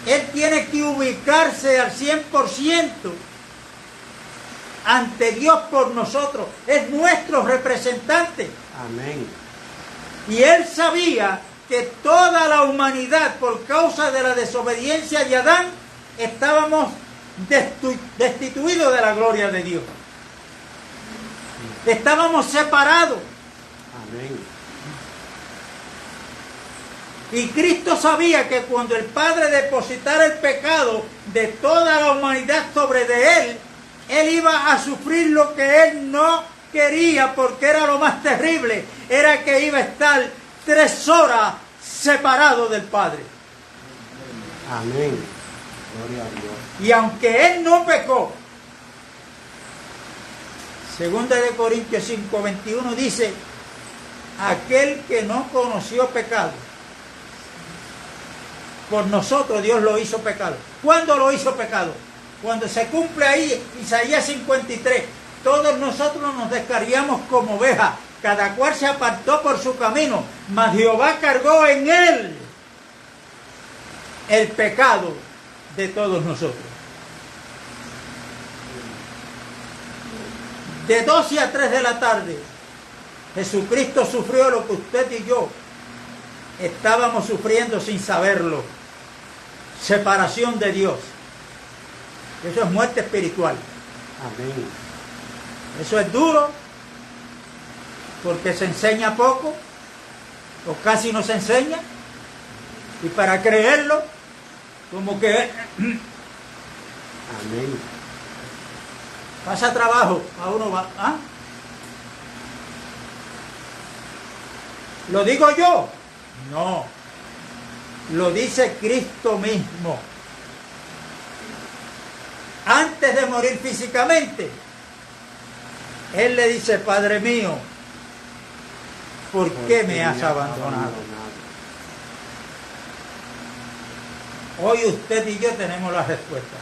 él tiene que ubicarse al 100% ante Dios por nosotros, es nuestro representante. Amén. Y él sabía que toda la humanidad, por causa de la desobediencia de Adán, estábamos destituidos de la gloria de Dios. Estábamos separados. Amén. Y Cristo sabía que cuando el Padre depositara el pecado de toda la humanidad sobre de él iba a sufrir lo que él no quería, porque era lo más terrible, era que iba a estar 3 horas separado del Padre. Amén. Gloria a Dios. Y aunque él no pecó, 2 de Corintios 5:21 dice, aquel que no conoció pecado, por nosotros Dios lo hizo pecado. ¿Cuándo lo hizo pecado? Cuando se cumple ahí Isaías 53, todos nosotros nos descarriamos como ovejas, cada cual se apartó por su camino, mas Jehová cargó en él el pecado de todos nosotros. De 12 a 3 de la tarde, Jesucristo sufrió lo que usted y yo estábamos sufriendo sin saberlo. Separación de Dios. Eso es muerte espiritual. Amén. Eso es duro, porque se enseña poco, o casi no se enseña, y para creerlo, como que Amén. pasa trabajo, a uno va, ¿ah? ¿Lo digo yo? No. Lo dice Cristo mismo. Antes de morir físicamente, Él le dice, Padre mío, ¿por qué me has abandonado? Hoy usted y yo tenemos la respuesta.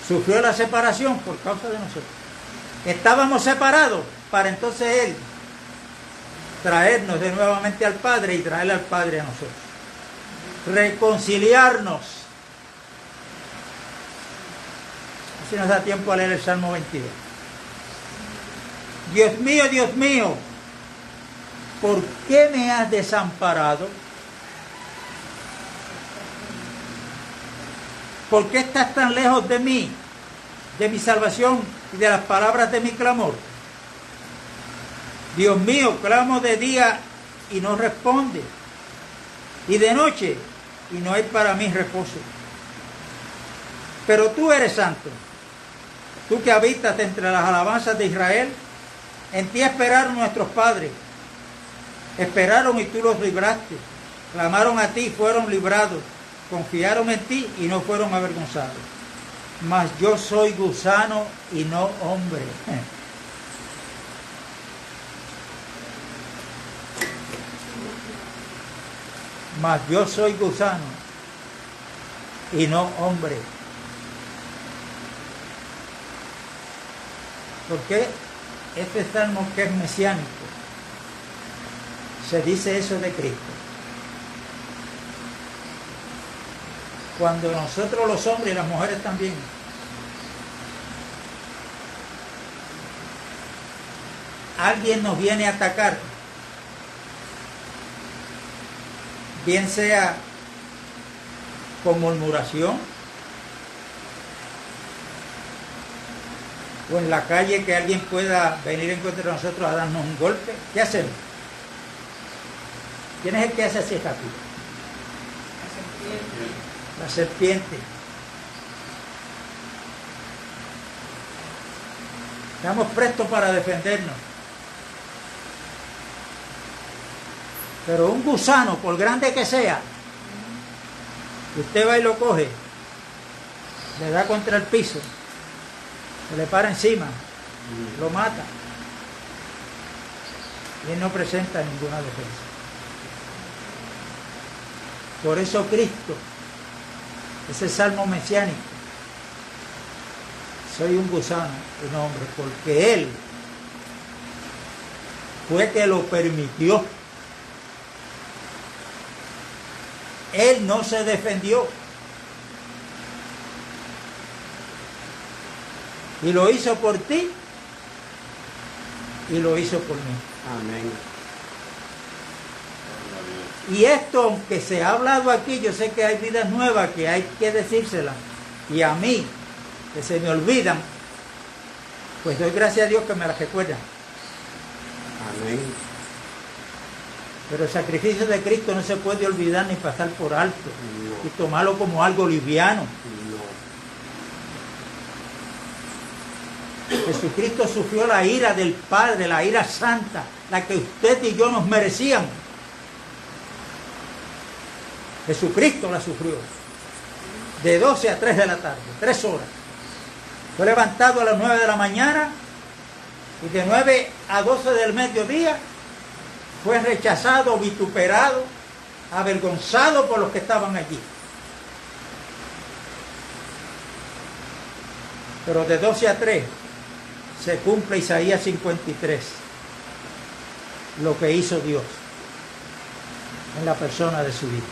Sufrió la separación por causa de nosotros. Estábamos separados para entonces Él traernos de nuevamente al Padre y traerle al Padre a nosotros. Reconciliarnos. Así nos da tiempo a leer el Salmo 22. Dios mío, ¿por qué me has desamparado? ¿Por qué estás tan lejos de mí, de mi salvación y de las palabras de mi clamor? Dios mío, clamo de día y no responde, y de noche y no hay para mí reposo. Pero tú eres santo, tú que habitas entre las alabanzas de Israel. En ti esperaron nuestros padres, esperaron y tú los libraste, clamaron a ti y fueron librados, confiaron en ti y no fueron avergonzados. Mas yo soy gusano y no hombre. Mas yo soy gusano y no hombre. ¿Por qué este salmo, que es mesiánico, se dice eso de Cristo? Cuando nosotros los hombres y las mujeres también alguien nos viene a atacar, bien sea con murmuración o en la calle, que alguien pueda venir en contra de nosotros a darnos un golpe, ¿qué hacemos? ¿Quién es el que hace así rápido? La serpiente. Estamos prestos para defendernos. Pero un gusano, por grande que sea, usted va y lo coge, le da contra el piso, se le para encima, lo mata, y él no presenta ninguna defensa. Por eso Cristo, ese salmo mesiánico, soy un gusano, un hombre, porque Él fue que lo permitió. Él no se defendió. Y lo hizo por ti y lo hizo por mí. Amén. Y esto, aunque se ha hablado aquí, yo sé que hay vidas nuevas que hay que decírselas. Y a mí, que se me olvidan, pues doy gracias a Dios que me las recuerdan. Amén. Pero el sacrificio de Cristo no se puede olvidar ni pasar por alto. No. Y tomarlo como algo liviano. No. Jesucristo sufrió la ira del Padre, la ira santa, la que usted y yo nos merecíamos. Jesucristo la sufrió. De 12 a 3 de la tarde, 3 horas. Fue levantado a las 9 de la mañana y de 9 a 12 del mediodía fue rechazado, vituperado, avergonzado por los que estaban allí. Pero de 12 a 3 se cumple Isaías 53, lo que hizo Dios en la persona de su Hijo.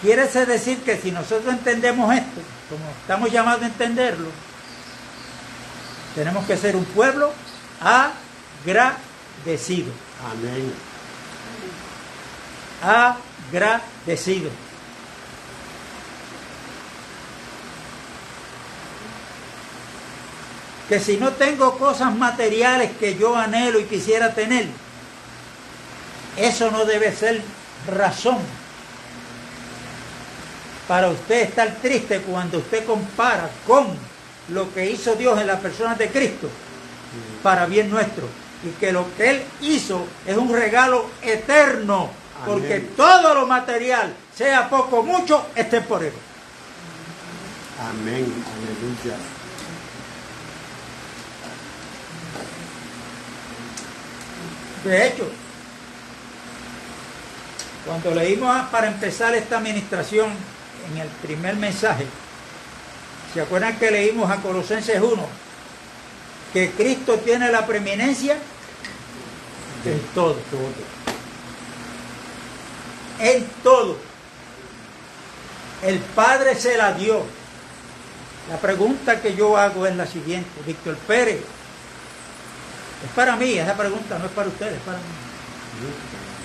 Quiere decir que si nosotros entendemos esto, como estamos llamados a entenderlo, tenemos que ser un pueblo agradecido. Amén. Agradecido. Que si no tengo cosas materiales que yo anhelo y quisiera tener, eso no debe ser razón para usted estar triste cuando usted compara con lo que hizo Dios en las personas de Cristo para bien nuestro, y que lo que Él hizo es un regalo eterno. Amén. Porque todo lo material, sea poco o mucho, es temporero. Amén. Aleluya. De hecho, cuando leímos para empezar esta administración en el primer mensaje, ¿se acuerdan que leímos a Colosenses 1? Que Cristo tiene la preeminencia en todo. En todo. El Padre se la dio. La pregunta que yo hago es la siguiente. Víctor Pérez, es para mí, esa pregunta no es para ustedes, es para mí.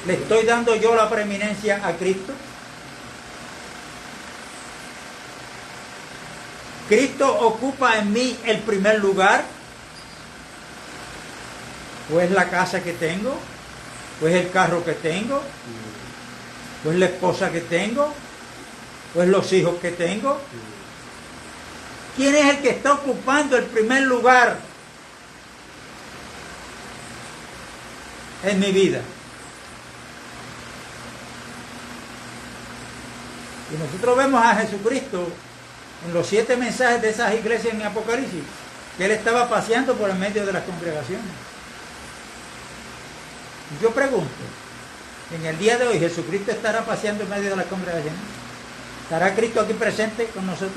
¿Le estoy dando yo la preeminencia a Cristo? ¿Cristo ocupa en mí el primer lugar? ¿O es la casa que tengo? ¿O es el carro que tengo? ¿O es la esposa que tengo? ¿O es los hijos que tengo? ¿Quién es el que está ocupando el primer lugar en mi vida? Y nosotros vemos a Jesucristo en los 7 mensajes de esas iglesias en Apocalipsis, que Él estaba paseando por el medio de las congregaciones. Y yo pregunto, en el día de hoy, ¿Jesucristo estará paseando en medio de las congregaciones? ¿Estará Cristo aquí presente con nosotros?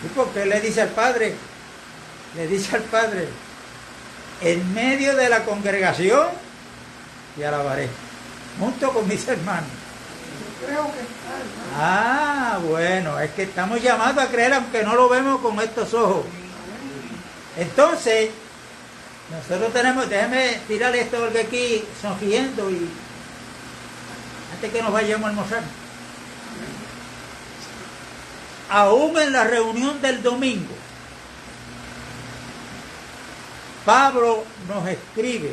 ¿Y por qué le dice al Padre? Le dice al Padre, en medio de la congregación te alabaré, junto con mis hermanos. Creo que está, hermano. Ah, bueno, es que estamos llamados a creer aunque no lo vemos con estos ojos. Entonces, nosotros tenemos, déjeme tirarle esto porque aquí sonriendo y antes que nos vayamos a almorzar. Aún en la reunión del domingo, Pablo nos escribe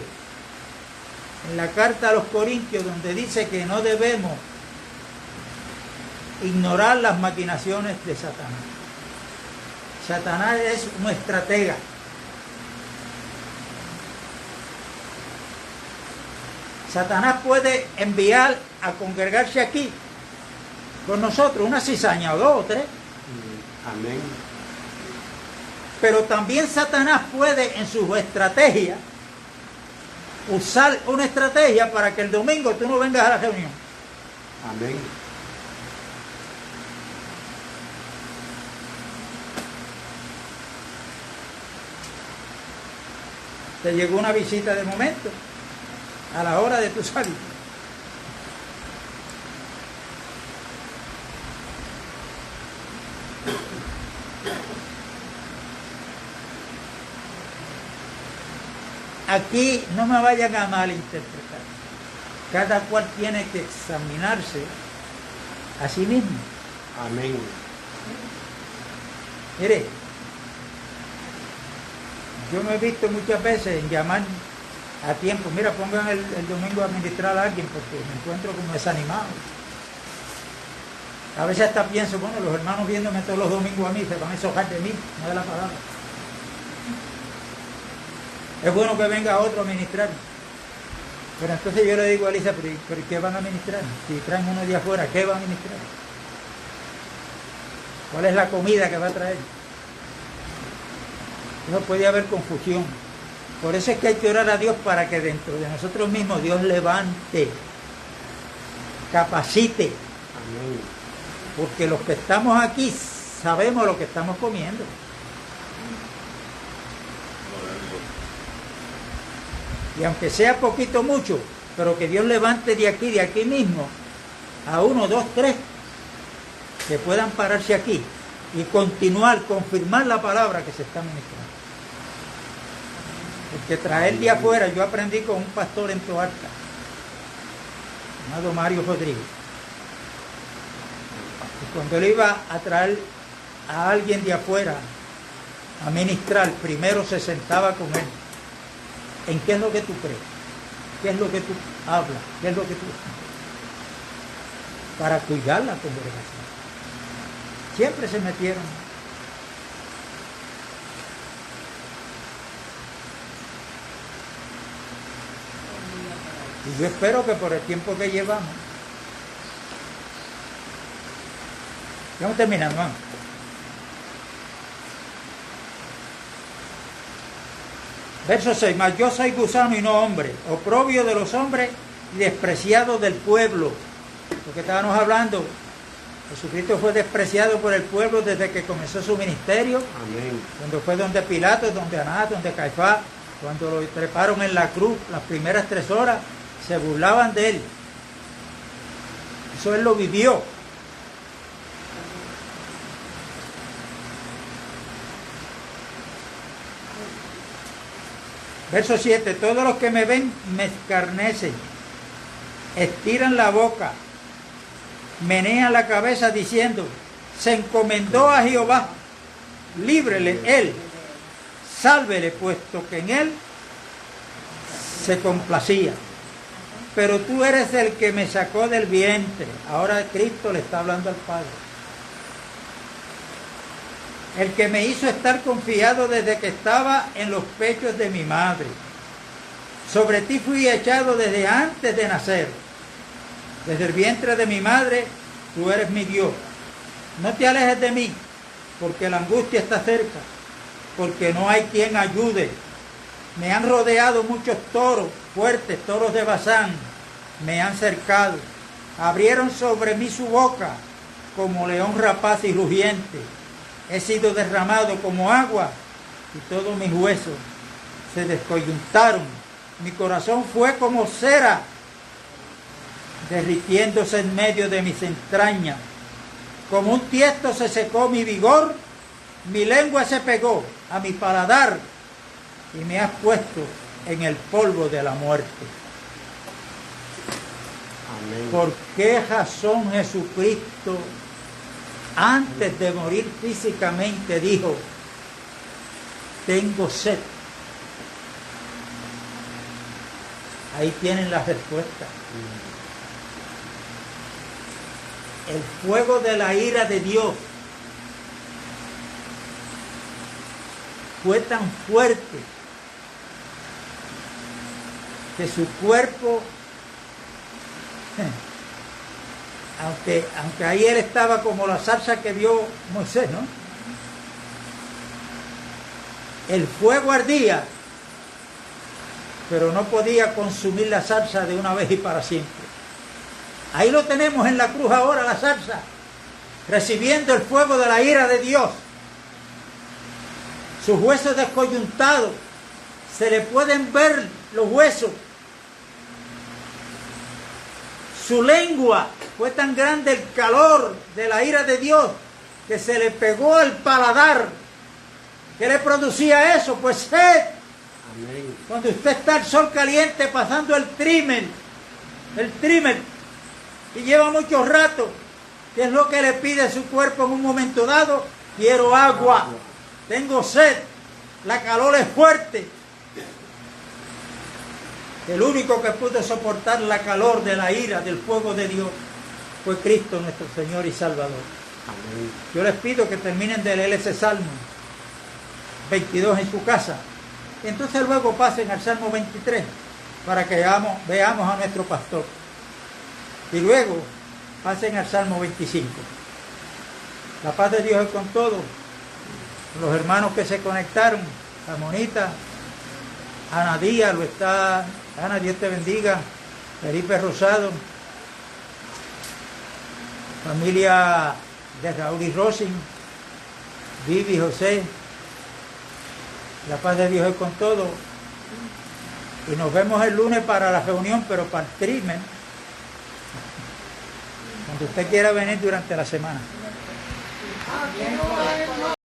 en la carta a los Corintios donde dice que no debemos ignorar las maquinaciones de Satanás. Satanás es un estratega. Satanás puede enviar a congregarse aquí con nosotros una cizaña o 2 o 3. Amén. Pero también Satanás puede en su estrategia usar una estrategia para que el domingo tú no vengas a la reunión. Amén. Te llegó una visita de momento a la hora de tu salir. aquí no me vayan a malinterpretar. Cada cual tiene que examinarse a sí mismo. Amén. Mire, yo me he visto muchas veces en llamar a tiempo. Mira, pongan el domingo a ministrar a alguien porque me encuentro como desanimado. A veces hasta pienso, bueno, los hermanos viéndome todos los domingos a mí se van a sojar de mí, no de la palabra. Es bueno que venga otro a ministrar. Pero entonces yo le digo a Elisa, ¿pero qué van a ministrar? Si traen uno de afuera, ¿qué van a ministrar? ¿Cuál es la comida que va a traer? No puede haber confusión. Por eso es que hay que orar a Dios para que dentro de nosotros mismos Dios levante, capacite. Amén. Porque los que estamos aquí sabemos lo que estamos comiendo. Y aunque sea poquito mucho, pero que Dios levante de aquí mismo, a 1, 2, 3, que puedan pararse aquí y continuar, confirmar la palabra que se está ministrando. Porque traer de afuera, yo aprendí con un pastor en Toalta, llamado Mario Rodríguez. Y cuando él iba a traer a alguien de afuera a ministrar, primero se sentaba con él. ¿En qué es lo que tú crees? ¿Qué es lo que tú hablas? ¿Qué es lo que tú para cuidar la congregación? Siempre se metieron. Y yo espero que por el tiempo que llevamos, vamos terminando, vamos. Verso 6, mas yo soy gusano y no hombre, oprobio de los hombres y despreciado del pueblo. Lo que estábamos hablando, Jesucristo fue despreciado por el pueblo desde que comenzó su ministerio. Amén. Cuando fue donde Pilato, donde Anás, donde Caifás, cuando lo treparon en la cruz, las primeras 3 horas, se burlaban de él. Eso él lo vivió. Verso 7, todos los que me ven me escarnecen, estiran la boca, menean la cabeza diciendo, se encomendó a Jehová, líbrele él, sálvele, puesto que en él se complacía. Pero tú eres el que me sacó del vientre. Ahora Cristo le está hablando al Padre. El que me hizo estar confiado desde que estaba en los pechos de mi madre. Sobre ti fui echado desde antes de nacer. Desde el vientre de mi madre, tú eres mi Dios. No te alejes de mí, porque la angustia está cerca, porque no hay quien ayude. Me han rodeado muchos toros fuertes, toros de Basán, me han cercado. Abrieron sobre mí su boca, como león rapaz y rugiente. He sido derramado como agua y todos mis huesos se descoyuntaron. Mi corazón fue como cera, derritiéndose en medio de mis entrañas. Como un tiesto se secó mi vigor, mi lengua se pegó a mi paladar y me has puesto en el polvo de la muerte. Amén. ¿Por qué razón Jesucristo, antes de morir físicamente, dijo, tengo sed? Ahí tienen la respuesta. El fuego de la ira de Dios fue tan fuerte que su cuerpo, aunque ahí él estaba como la zarza que vio Moisés, ¿no? El fuego ardía, pero no podía consumir la zarza de una vez y para siempre. Ahí lo tenemos en la cruz ahora, la zarza, recibiendo el fuego de la ira de Dios. Sus huesos descoyuntados, se le pueden ver los huesos. Su lengua, fue tan grande el calor de la ira de Dios que se le pegó al paladar. ¿Qué le producía eso? Pues sed. Amén. Cuando usted está al sol caliente pasando el trimmer, y lleva mucho rato, ¿qué es lo que le pide su cuerpo en un momento dado? Quiero agua, tengo sed, la calor es fuerte. El único que pudo soportar la calor de la ira, del fuego de Dios, fue Cristo nuestro Señor y Salvador. Amén. Yo les pido que terminen de leer ese Salmo 22 en su casa. Y entonces luego pasen al Salmo 23 para que veamos a nuestro pastor. Y luego pasen al Salmo 25. La paz de Dios es con todos. Los hermanos que se conectaron, a Monita, Ana Díaz, Ana, Dios te bendiga, Felipe Rosado, familia de Raúl y Rosin, Vivi, José. La paz de Dios es con todo. Y nos vemos el lunes para la reunión, pero para el trimmer, cuando usted quiera venir durante la semana. Aquí no hay